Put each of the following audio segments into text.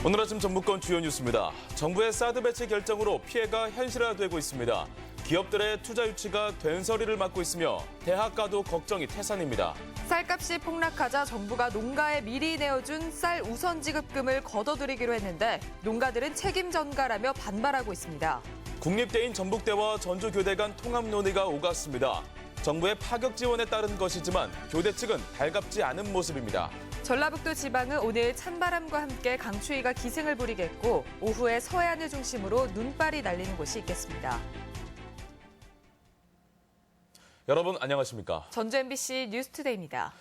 오늘 아침 전북권 주요 뉴스입니다. 정부의 사드 배치 결정으로 피해가 현실화되고 있습니다. 기업들의 투자 유치가 된서리를 맞고 있으며 대학가도 걱정이 태산입니다. 쌀값이 폭락하자 정부가 농가에 미리 내어준 쌀 우선 지급금을 걷어들이기로 했는데 농가들은 책임 전가라며 반발하고 있습니다. 국립대인 전북대와 전주교대 간 통합 논의가 오갔습니다. 정부의 파격 지원에 따른 것이지만 교대 측은 달갑지 않은 모습입니다. 전라북도 지방은 오늘 찬바람과 함께 강추위가 기승을 부리겠고 오후에 서해안을 중심으로 눈발이 날리는 곳이 있겠습니다. 여러분 안녕하십니까? 전주 MBC 뉴스투데이입니다.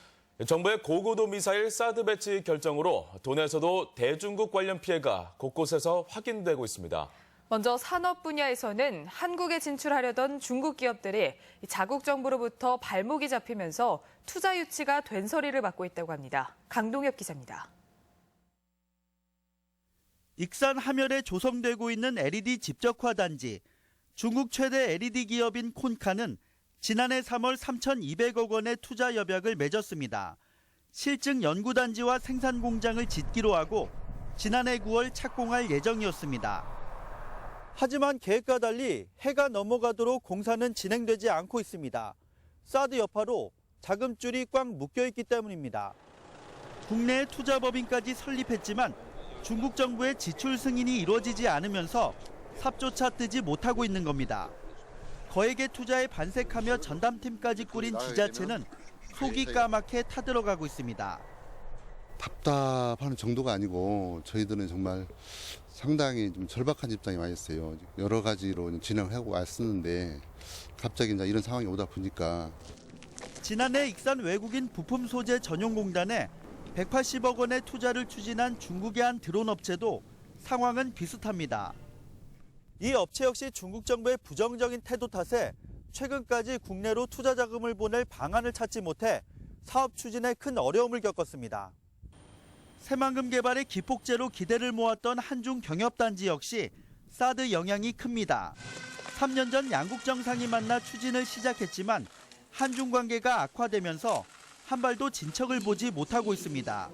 정부의 고고도 미사일 사드 배치 결정으로 도내에서도 대중국 관련 피해가 곳곳에서 확인되고 있습니다. 먼저 산업 분야에서는 한국에 진출하려던 중국 기업들이 자국 정부로부터 발목이 잡히면서 투자 유치가 된서리를 맞고 있다고 합니다. 강동엽 기자입니다. 익산 함열에 조성되고 있는 LED 집적화 단지. 중국 최대 LED 기업인 콘카는 지난해 3월 3,200억 원의 투자 협약을 맺었습니다. 실증 연구단지와 생산 공장을 짓기로 하고 지난해 9월 착공할 예정이었습니다. 하지만 계획과 달리 해가 넘어가도록 공사는 진행되지 않고 있습니다. 사드 여파로 자금줄이 꽉 묶여있기 때문입니다. 국내에 투자법인까지 설립했지만 중국 정부의 지출 승인이 이루어지지 않으면서 삽조차 뜨지 못하고 있는 겁니다. 거액의 투자에 반색하며 전담팀까지 꾸린 지자체는 속이 까맣게 타들어가고 있습니다. 답답하는 정도가 아니고 저희들은 정말 상당히 좀 절박한 입장이 많이 있어요. 여러 가지로 진행하고 왔었는데 갑자기 이제 이런 상황이 오다 보니까. 지난해 익산 외국인 부품 소재 전용공단에 180억 원의 투자를 추진한 중국의 한 드론 업체도 상황은 비슷합니다. 이 업체 역시 중국 정부의 부정적인 태도 탓에 최근까지 국내로 투자 자금을 보낼 방안을 찾지 못해 사업 추진에 큰 어려움을 겪었습니다. 새만금 개발의 기폭제로 기대를 모았던 한중 경협단지 역시 사드 영향이 큽니다. 3년 전 양국 정상이 만나 추진을 시작했지만 한중 관계가 악화되면서 한 발도 진척을 보지 못하고 있습니다.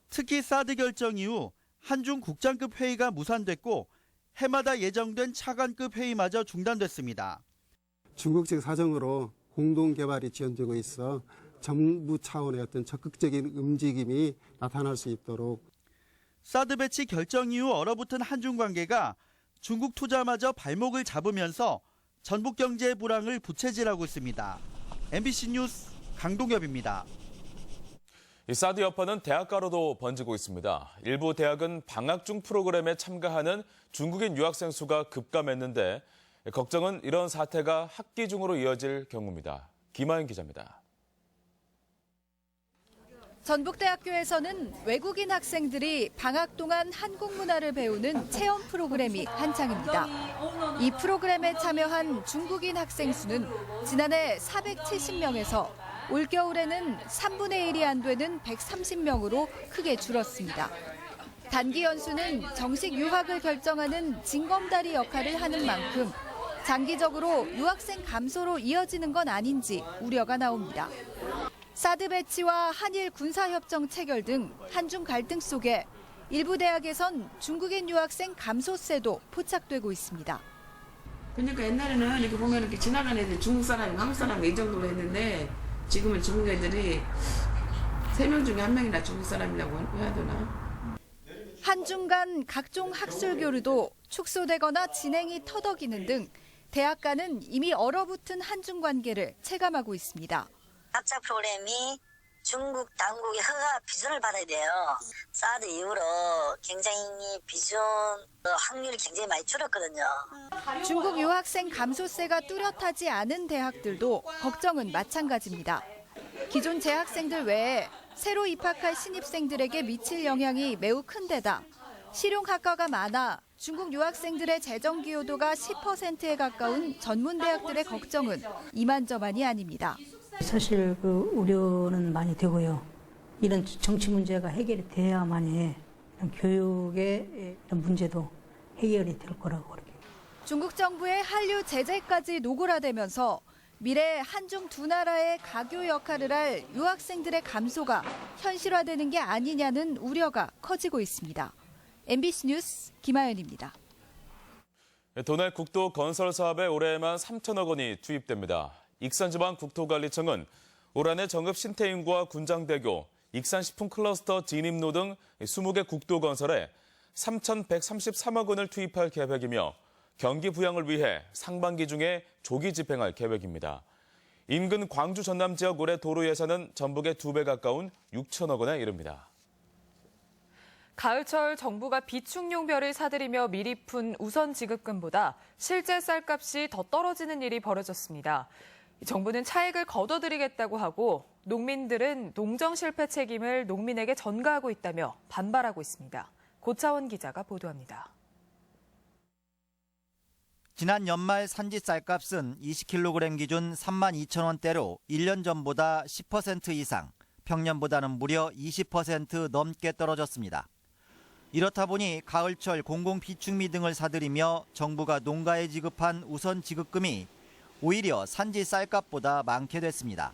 특히 사드 결정 이후 한중 국장급 회의가 무산됐고 해마다 예정된 차관급 회의마저 중단됐습니다. 중국 측 사정으로 공동 개발이 지연되고 있어 정부 차원의 어떤 적극적인 움직임이 나타날 수 있도록. 사드 배치 결정 이후 얼어붙은 한중 관계가 중국 투자마저 발목을 잡으면서 전북 경제의 불황을 부채질하고 있습니다. MBC 뉴스 강동엽입니다. 이 사드 여파는 대학가로도 번지고 있습니다. 일부 대학은 방학 중 프로그램에 참가하는 중국인 유학생 수가 급감했는데 걱정은 이런 사태가 학기 중으로 이어질 경우입니다. 김하연 기자입니다. 전북대학교에서는 외국인 학생들이 방학 동안 한국 문화를 배우는 체험 프로그램이 한창입니다. 이 프로그램에 참여한 중국인 학생 수는 지난해 470명에서 올겨울에는 3분의 1이 안 되는 130명으로 크게 줄었습니다. 단기 연수는 정식 유학을 결정하는 징검다리 역할을 하는 만큼 장기적으로 유학생 감소로 이어지는 건 아닌지 우려가 나옵니다. 사드 배치와 한일 군사협정 체결 등 한중 갈등 속에 일부 대학에선 중국인 유학생 감소세도 포착되고 있습니다. 그러니까 옛날에는 이렇게 보면 이렇게 지나가는 애들 중국 사람이고 한국 사람이 이 정도로 했는데 지금은 중국 애들이 3명 중에 1명이나 중국 사람이라고 해야 되나? 한중 간 각종 학술 교류도 축소되거나 진행이 터덕이는 등 대학 간은 이미 얼어붙은 한중 관계를 체감하고 있습니다. 학자 프로그램이 중국 당국의 허가 비준을 받아야 돼요. 사드 이후로 굉장히 비준 확률이 굉장히 많이 줄었거든요. 중국 유학생 감소세가 뚜렷하지 않은 대학들도 걱정은 마찬가지입니다. 기존 재학생들 외에 새로 입학할 신입생들에게 미칠 영향이 매우 큰 데다 실용학과가 많아 중국 유학생들의 재정 기여도가 10%에 가까운 전문대학들의 걱정은 이만저만이 아닙니다. 사실 그 우려는 많이 되고요. 이런 정치 문제가 해결이 돼야만이 교육의 이런 문제도 해결이 될 거라고 그렇게. 중국 정부의 한류 제재까지 노골화되면서 미래 한중 두 나라의 가교 역할을 할 유학생들의 감소가 현실화되는 게 아니냐는 우려가 커지고 있습니다. MBC 뉴스 김하연입니다. 도내 국도 건설 사업에 올해에만 3천억 원이 투입됩니다. 익산지방국토관리청은 올 한해 정읍 신태인과 군장대교, 익산식품 클러스터 진입로 등 20개 국도 건설에 3,133억 원을 투입할 계획이며 경기 부양을 위해 상반기 중에 조기 집행할 계획입니다. 인근 광주 전남 지역 올해 도로 예산은 전북의 2배 가까운 6천억 원에 이릅니다. 가을철 정부가 비축용 벼를 사들이며 미리 푼 우선 지급금보다 실제 쌀값이 더 떨어지는 일이 벌어졌습니다. 정부는 차익을 거둬들이겠다고 하고 농민들은 농정 실패 책임을 농민에게 전가하고 있다며 반발하고 있습니다. 고차원 기자가 보도합니다. 지난 연말 산지 쌀값은 20kg 기준 32,000원대로 1년 전보다 10% 이상, 평년보다는 무려 20% 넘게 떨어졌습니다. 이렇다 보니 가을철 공공비축미 등을 사들이며 정부가 농가에 지급한 우선 지급금이 오히려 산지 쌀값보다 많게 됐습니다.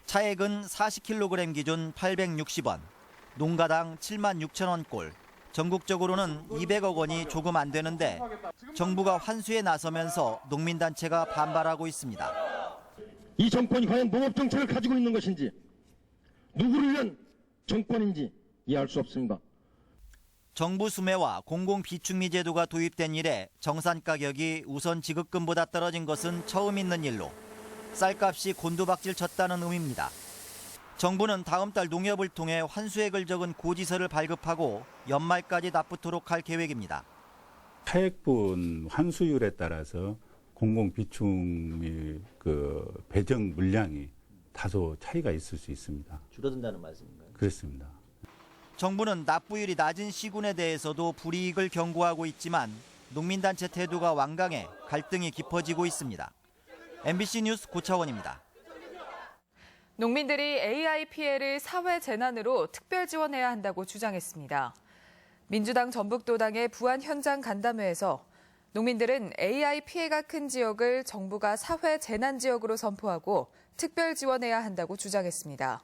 차액은 40kg 기준 860원, 농가당 76,000원꼴, 전국적으로는 200억 원이 조금 안 되는데 정부가 환수에 나서면서 농민단체가 반발하고 있습니다. 이 정권이 과연 농업 정책을 가지고 있는 것인지, 누구를 위한 정권인지 이해할 수 없습니다. 정부 수매와 공공비축미 제도가 도입된 이래 정산 가격이 우선 지급금보다 떨어진 것은 처음 있는 일로 쌀값이 곤두박질 쳤다는 의미입니다. 정부는 다음 달 농협을 통해 환수액을 적은 고지서를 발급하고 연말까지 납부토록 할 계획입니다. 차액분 환수율에 따라서 공공비축미 배정 물량이 다소 차이가 있을 수 있습니다. 줄어든다는 말씀인가요? 그렇습니다. 정부는 납부율이 낮은 시군에 대해서도 불이익을 경고하고 있지만 농민단체 태도가 완강해 갈등이 깊어지고 있습니다. MBC 뉴스 고차원입니다. 농민들이 AI 피해를 사회 재난으로 특별 지원해야 한다고 주장했습니다. 민주당 전북도당의 부안 현장 간담회에서 농민들은 AI 피해가 큰 지역을 정부가 사회 재난 지역으로 선포하고 특별 지원해야 한다고 주장했습니다.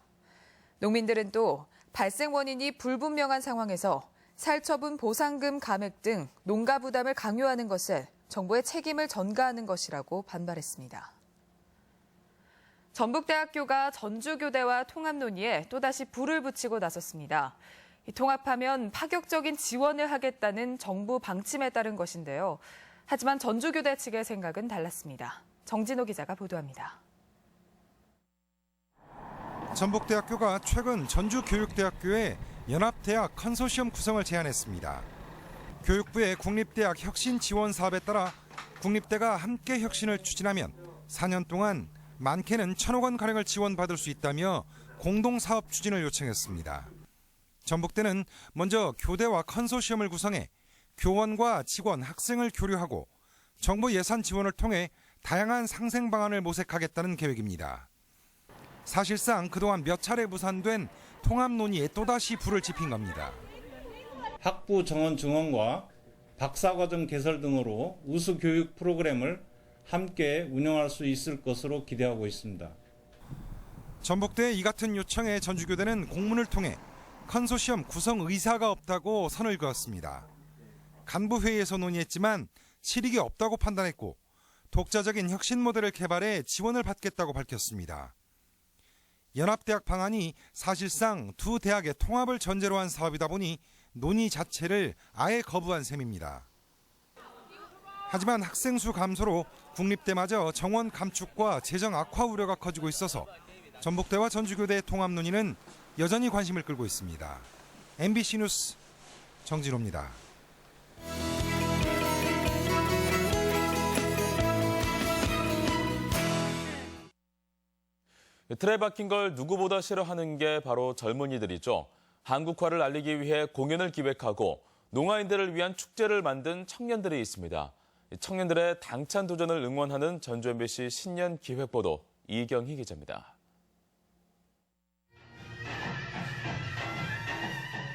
농민들은 또 발생 원인이 불분명한 상황에서 살처분 보상금 감액 등 농가 부담을 강요하는 것은 정부의 책임을 전가하는 것이라고 반발했습니다. 전북대학교가 전주교대와 통합 논의에 또다시 불을 붙이고 나섰습니다. 통합하면 파격적인 지원을 하겠다는 정부 방침에 따른 것인데요. 하지만 전주교대 측의 생각은 달랐습니다. 정진호 기자가 보도합니다. 전북대학교가 최근 전주교육대학교에 연합대학 컨소시엄 구성을 제안했습니다. 교육부의 국립대학 혁신 지원 사업에 따라 국립대가 함께 혁신을 추진하면 4년 동안 많게는 1,000억 원 가량을 지원받을 수 있다며 공동사업 추진을 요청했습니다. 전북대는 먼저 교대와 컨소시엄을 구성해 교원과 직원, 학생을 교류하고 정부 예산 지원을 통해 다양한 상생 방안을 모색하겠다는 계획입니다. 사실상 그동안 몇 차례 무산된 통합 논의에 또다시 불을 지핀 겁니다. 학부 정원 증원과 박사과정 개설 등으로 우수 교육 프로그램을 함께 운영할 수 있을 것으로 기대하고 있습니다. 전북대의 이 같은 요청에 전주교대는 공문을 통해 컨소시엄 구성 의사가 없다고 선을 그었습니다. 간부회의에서 논의했지만 실익이 없다고 판단했고 독자적인 혁신 모델을 개발해 지원을 받겠다고 밝혔습니다. 연합대학 방안이 사실상 두 대학의 통합을 전제로 한 사업이다 보니 논의 자체를 아예 거부한 셈입니다. 하지만 학생 수 감소로 국립대마저 정원 감축과 재정 악화 우려가 커지고 있어서 전북대와 전주교대 통합 논의는 여전히 관심을 끌고 있습니다. MBC 뉴스 정진호입니다. 틀에 박힌 걸 누구보다 싫어하는 게 바로 젊은이들이죠. 한국화를 알리기 위해 공연을 기획하고 농아인들을 위한 축제를 만든 청년들이 있습니다. 청년들의 당찬 도전을 응원하는 전주 MBC 신년 기획보도 이경희 기자입니다.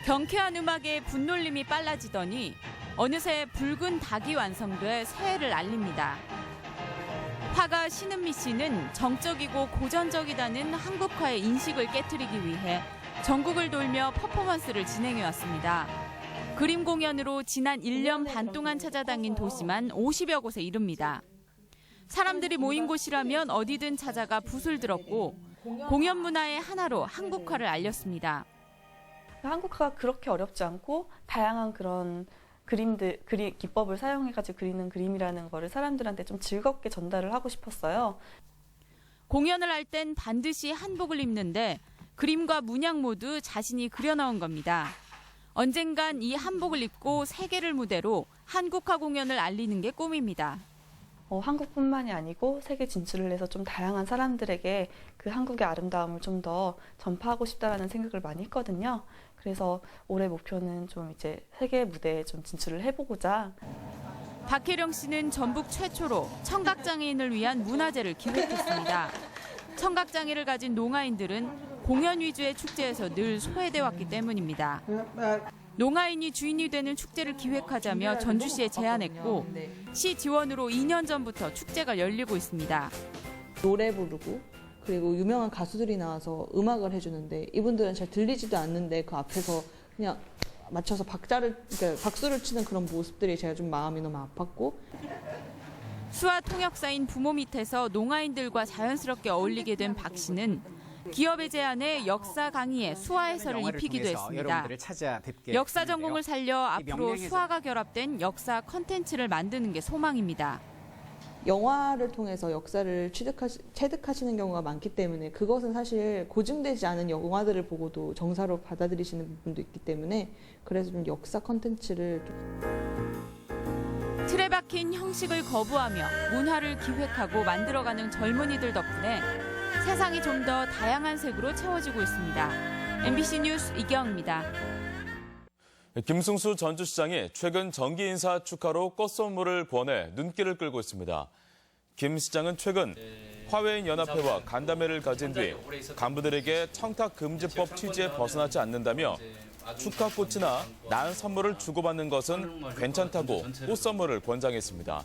경쾌한 음악에 분놀림이 빨라지더니 어느새 붉은 닭이 완성돼 새해를 알립니다. 화가 신은미 씨는 정적이고 고전적이다는 한국화의 인식을 깨트리기 위해 전국을 돌며 퍼포먼스를 진행해왔습니다. 그림 공연으로 지난 1년 반 동안 찾아다닌 도시만 50여 곳에 이릅니다. 사람들이 모인 곳이라면 어디든 찾아가 붓을 들었고 공연 문화의 하나로 한국화를 알렸습니다. 한국화가 그렇게 어렵지 않고 다양한 그런 기법을 사용해가지고 그리는 그림이라는 거를 사람들한테 좀 즐겁게 전달을 하고 싶었어요. 공연을 할 땐 반드시 한복을 입는데 그림과 문양 모두 자신이 그려넣은 겁니다. 언젠간 이 한복을 입고 세계를 무대로 한국화 공연을 알리는 게 꿈입니다. 한국뿐만이 아니고 세계 진출을 해서 좀 다양한 사람들에게 그 한국의 아름다움을 좀 더 전파하고 싶다라는 생각을 많이 했거든요. 그래서 올해 목표는 좀 이제 세계 무대에 좀 진출을 해보고자. 박혜령 씨는 전북 최초로 청각장애인을 위한 문화제를 기획했습니다. 청각장애를 가진 농아인들은 공연 위주의 축제에서 늘 소외돼 왔기 때문입니다. 농아인이 주인이 되는 축제를 기획하자며 전주시에 제안했고 시 지원으로 2년 전부터 축제가 열리고 있습니다. 노래 부르고 그리고 유명한 가수들이 나와서 음악을 해주는데 이분들은 잘 들리지도 않는데 그 앞에서 그냥 맞춰서 박수를 치는 그런 모습들이 제가 좀 마음이 너무 아팠고. 수화 통역사인 부모 밑에서 농아인들과 자연스럽게 어울리게 된 박 씨는 기업의 제안에 역사 강의에 수화 해설을 입히기도 했습니다. 역사 전공을 살려 앞으로 수화가 결합된 역사 컨텐츠를 만드는 게 소망입니다. 영화를 통해서 역사를 체득하시는 경우가 많기 때문에 그것은 사실 고증되지 않은 영화들을 보고도 정사로 받아들이시는 부분도 있기 때문에 그래서 좀 역사 컨텐츠를 틀에 박힌 형식을 거부하며 문화를 기획하고 만들어가는 젊은이들 덕분에 세상이 좀 더 다양한 색으로 채워지고 있습니다. MBC 뉴스 이경입니다. 김승수 전주시장이 최근 정기 인사 축하로 꽃 선물을 권해 눈길을 끌고 있습니다. 김 시장은 최근 화웨인 연합회와 간담회를 가진 뒤 간부들에게 청탁금지법 취지에 벗어나지 않는다며 축하꽃이나 난 선물을 주고받는 것은 괜찮다고 꽃 선물을 권장했습니다.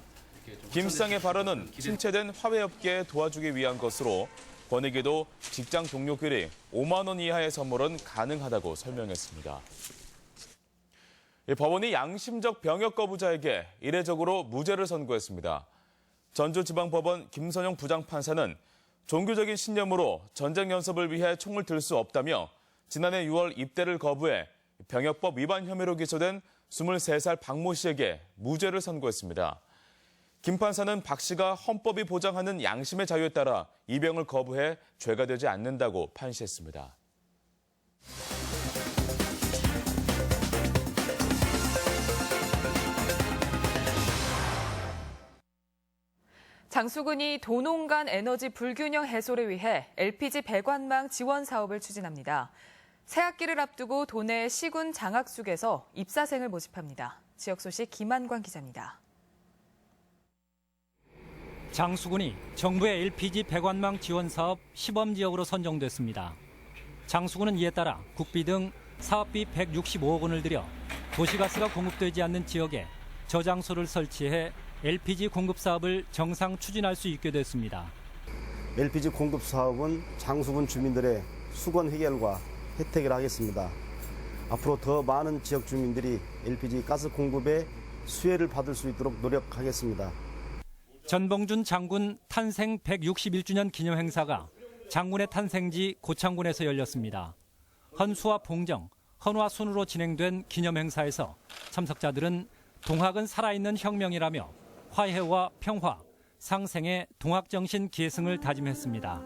김 시장의 발언은 침체된 화훼업계에 도와주기 위한 것으로 권익위도 직장 동료끼리 5만 원 이하의 선물은 가능하다고 설명했습니다. 법원이 양심적 병역 거부자에게 이례적으로 무죄를 선고했습니다. 전주지방법원 김선영 부장판사는 종교적인 신념으로 전쟁 연습을 위해 총을 들 수 없다며 지난해 6월 입대를 거부해 병역법 위반 혐의로 기소된 23살 박모 씨에게 무죄를 선고했습니다. 김 판사는 박 씨가 헌법이 보장하는 양심의 자유에 따라 입영을 거부해 죄가 되지 않는다고 판시했습니다. 장수군이 도농 간 에너지 불균형 해소를 위해 LPG 배관망 지원 사업을 추진합니다. 새학기를 앞두고 도내 시군 장학숙에서 입사생을 모집합니다. 지역 소식 김한광 기자입니다. 장수군이 정부의 LPG 배관망 지원 사업 시범 지역으로 선정됐습니다. 장수군은 이에 따라 국비 등 사업비 165억 원을 들여 도시가스가 공급되지 않는 지역에 저장소를 설치해 LPG 공급 사업을 정상 추진할 수 있게 됐습니다. LPG 공급 사업은 장수군 주민들의 수건 해결과 혜택을 하겠습니다. 앞으로 더 많은 지역 주민들이 LPG 가스 공급에 수혜를 받을 수 있도록 노력하겠습니다. 전봉준 장군 탄생 161주년 기념 행사가 장군의 탄생지 고창군에서 열렸습니다. 헌수와 봉정, 헌화 순으로 진행된 기념 행사에서 참석자들은 동학은 살아있는 혁명이라며 화해와 평화, 상생의 동학정신 계승을 다짐했습니다.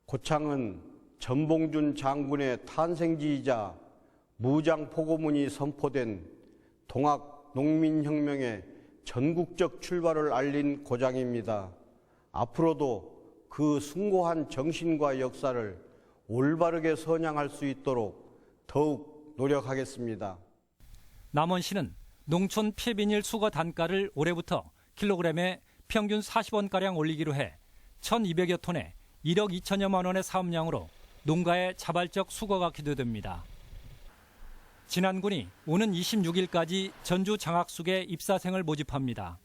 고창은 전봉준 장군의 탄생지이자 무장포고문이 선포된 동학 농민혁명의 전국적 출발을 알린 고장입니다. 앞으로도 그 숭고한 정신과 역사를 올바르게 선양할 수 있도록 더욱 노력하겠습니다. 남원시는 농촌 폐비닐 수거 단가를 올해부터 킬로그램에 평균 40원가량 올리기로 해 1,200여 톤에 1억 2천여만 원의 사업량으로 농가의 자발적 수거가 기대됩니다. 진안군이 오는 26일까지 전주 장학숙에 입사생을 모집합니다.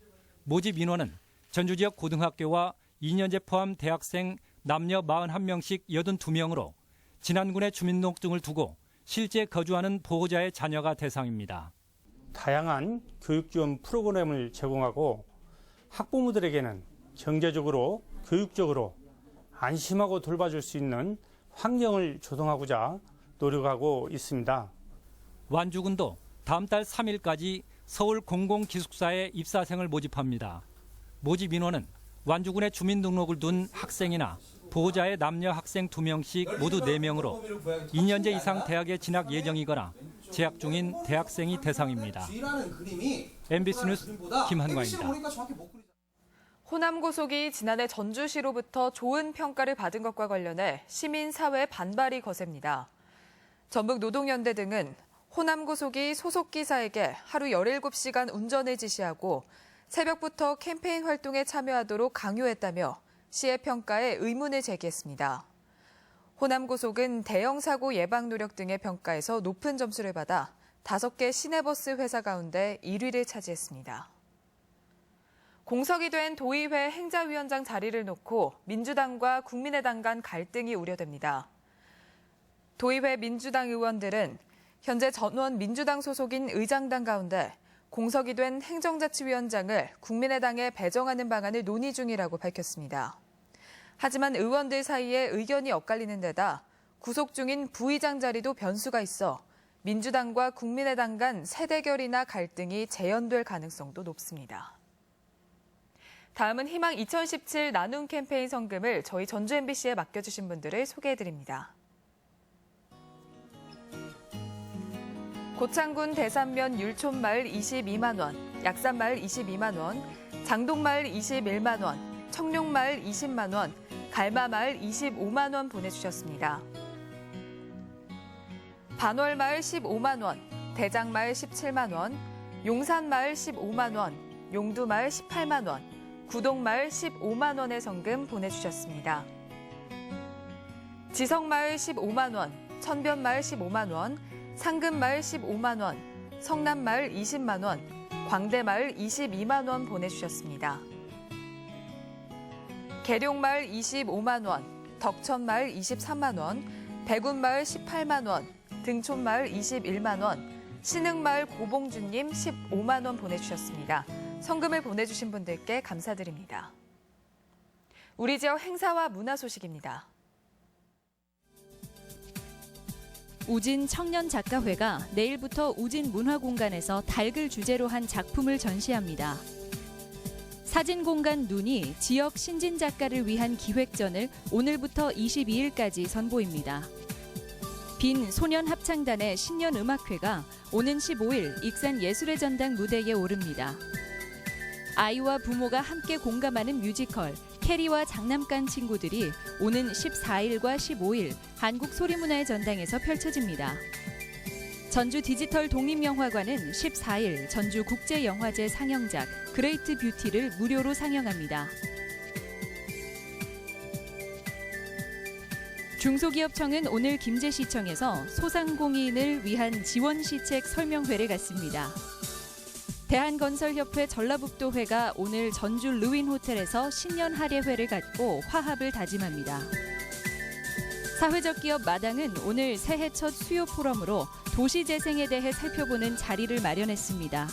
모집 인원은 전주 지역 고등학교와 2년제 포함 대학생 남녀 41명씩 82명으로 진안군의 주민등록증을 두고 실제 거주하는 보호자의 자녀가 대상입니다. 다양한 교육 지원 프로그램을 제공하고 학부모들에게는 경제적으로, 교육적으로 안심하고 돌봐줄 수 있는 환경을 조성하고자 노력하고 있습니다. 완주군도 다음 달 3일까지 서울 공공기숙사에 입사생을 모집합니다. 모집 인원은 완주군에 주민등록을 둔 학생이나 보호자의 남녀 학생 2명씩 모두 4명으로 2년제 이상 대학에 진학 예정이거나 재학 중인 대학생이 대상입니다. MBC 뉴스 김한광입니다. 호남고속이 지난해 전주시로부터 좋은 평가를 받은 것과 관련해 시민사회 반발이 거셉니다. 전북노동연대 등은 호남고속이 소속 기사에게 하루 17시간 운전을 지시하고 새벽부터 캠페인 활동에 참여하도록 강요했다며 시의 평가에 의문을 제기했습니다. 호남고속은 대형 사고 예방 노력 등의 평가에서 높은 점수를 받아 5개 시내버스 회사 가운데 1위를 차지했습니다. 공석이 된 도의회 행자위원장 자리를 놓고 민주당과 국민의당 간 갈등이 우려됩니다. 도의회 민주당 의원들은 현재 전원 민주당 소속인 의장단 가운데 공석이 된 행정자치위원장을 국민의당에 배정하는 방안을 논의 중이라고 밝혔습니다. 하지만 의원들 사이에 의견이 엇갈리는 데다 구속 중인 부의장 자리도 변수가 있어 민주당과 국민의당 간 세대결이나 갈등이 재현될 가능성도 높습니다. 다음은 희망 2017 나눔 캠페인 성금을 저희 전주 MBC에 맡겨주신 분들을 소개해드립니다. 고창군 대산면 율촌마을 22만 원, 약산마을 22만 원, 장동마을 21만 원, 청룡마을 20만 원, 갈마마을 25만 원 보내주셨습니다. 반월마을 15만 원, 대장마을 17만 원, 용산마을 15만 원, 용두마을 18만 원, 구동마을 15만 원의 성금 보내주셨습니다. 지성마을 15만 원, 천변마을 15만 원, 상금마을 15만 원, 성남마을 20만 원, 광대마을 22만 원 보내주셨습니다. 계룡마을 25만 원, 덕천마을 23만 원, 백운마을 18만 원, 등촌마을 21만 원, 신흥마을 고봉주님 15만 원 보내주셨습니다. 성금을 보내주신 분들께 감사드립니다. 우리 지역 행사와 문화 소식입니다. 우진 청년작가회가 내일부터 우진 문화공간에서 닭을 주제로 한 작품을 전시합니다. 사진공간 눈이 지역 신진 작가를 위한 기획전을 오늘부터 22일까지 선보입니다. 빈 소년합창단의 신년음악회가 오는 15일 익산 예술의 전당 무대에 오릅니다. 아이와 부모가 함께 공감하는 뮤지컬 캐리와 장난감 친구들이 오는 14일과 15일 한국소리문화의 전당에서 펼쳐집니다. 전주 디지털 독립영화관은 14일 전주국제영화제 상영작 그레이트 뷰티를 무료로 상영합니다. 중소기업청은 오늘 김제시청에서 소상공인을 위한 지원시책 설명회를 갖습니다. 대한건설협회 전라북도회가 오늘 전주 르윈호텔에서 신년 할애회를 갖고 화합을 다짐합니다. 사회적 기업 마당은 오늘 새해 첫 수요 포럼으로 도시재생에 대해 살펴보는 자리를 마련했습니다.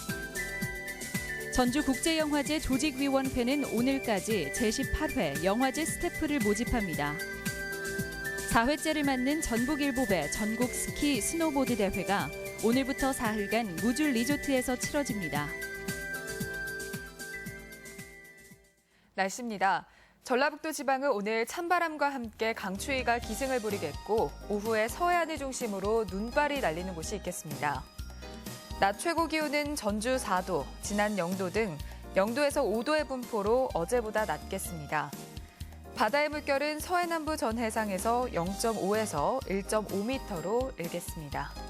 전주국제영화제 조직위원회는 오늘까지 제18회 영화제 스태프를 모집합니다. 4회째를 맞는 전북일보배 전국 스키 스노보드 대회가 오늘부터 사흘간 무주 리조트에서 치러집니다. 날씨입니다. 전라북도 지방은 오늘 찬바람과 함께 강추위가 기승을 부리겠고 오후에 서해안을 중심으로 눈발이 날리는 곳이 있겠습니다. 낮 최고 기온은 전주 4도, 진안 0도 등 영도에서 5도의 분포로 어제보다 낮겠습니다. 바다의 물결은 서해남부 전 해상에서 0.5에서 1.5m로 일겠습니다.